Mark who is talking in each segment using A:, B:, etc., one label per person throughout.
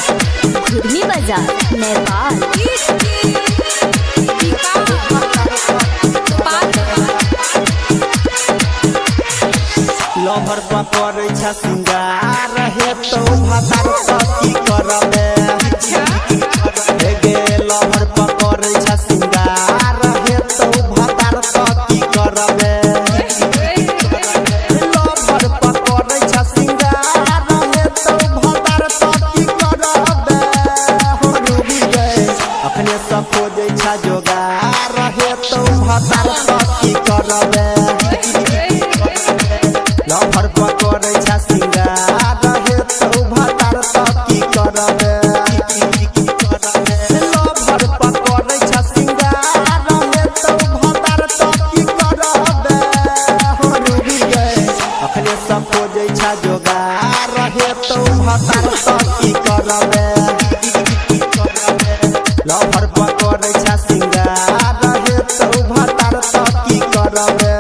A: घुर्मी बाजार नेपाल।
B: लभर पकड़े छ सिंगार हे तो भातार सती करबे हे गे लभर पकड़े छ सिंगार हे तो भातार सती करबे लभर पकड़े छ सिंगार हे तो भातार सती करबे हो डूबी गए अपने सब खोजे छ जोगार हे तो भातार सती करबे लभर पकड़े छ सिंगार हे तो भातार सती करबे लभर पकड़े छ सिंगार हे तो भातार सती करबे हो डूबी गए अखने सब खोजे छ जोगार हे तो भातार सती करबे लभर पकड़े छ सिंगार हे तो भातार सती करबे।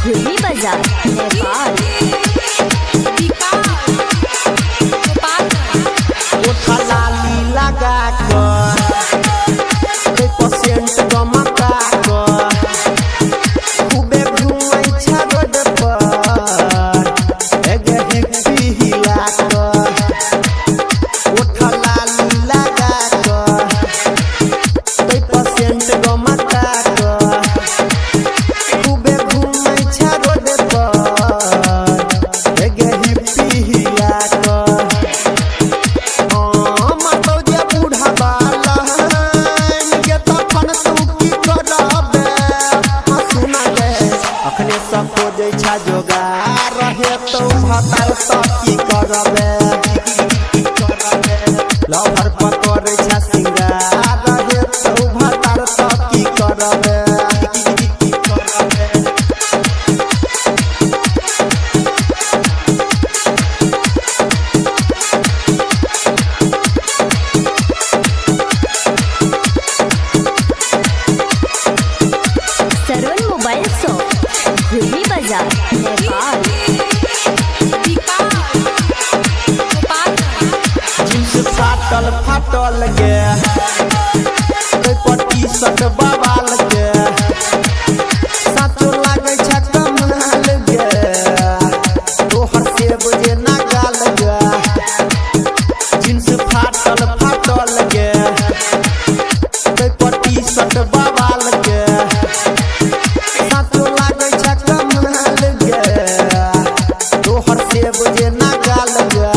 A: घुर्मी बाजार नेपाल।
B: ओठा लाली लगा कर पेशेंट गमका कर खूबे घूमै छ रोड पर एगे हिप्पी हिला कर ओठा लाली लगा कर पेशेंट गमका कर खूबे घूमै छ रोड पर एगे हिप्पी हिला कर अखने सब खोजे छ जोगार हे तो भातार सती करबे लभर पकड़े छ सिंगार हे तो भातार सती करबे।
A: घुर्मी बाजार नेपाल।
B: जींस फाटल फाटल गे पट्टी सट बवाल गे साचो लागे छ कमाल गे तोहर सेब जे ना गाल गे जींस फाटल फाटल गे पट्टी सट बवाल गे साचो लागे छ कमाल गे तोहर सेब जे ना गाल गे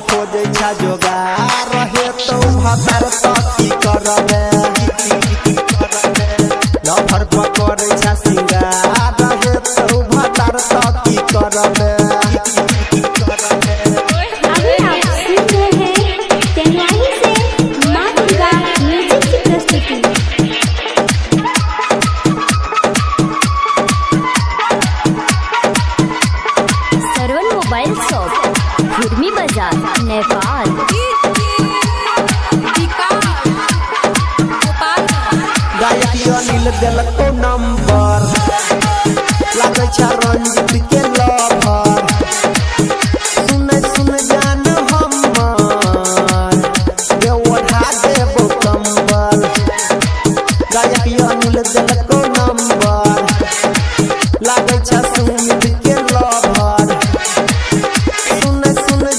B: खोजे छ जोगार हे तो भातार सती करबे लभर पकड़े छ सिंगार हे तो भातार सती करबे।
A: मोबाइल शॉप घुर्मी बाजार नेपाल।
B: गायक अनिल देलको नंबर लागे छ रंजित के लभर सुन जान हमर गे ओढ़ा देबो कंबल गायक अनिल देलको नंबर लागे छ सुमित के लभर सुन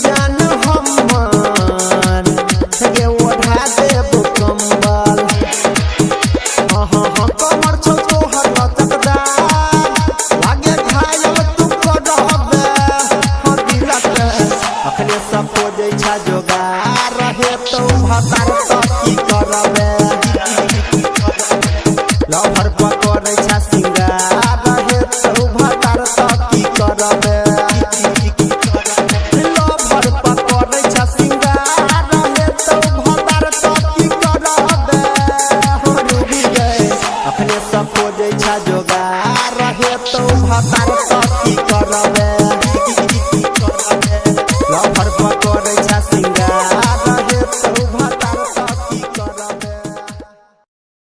B: जान हमर गे ओढ़ा देबो कंबल कमर छो तोहर लचकदार लागे घायल तू करबे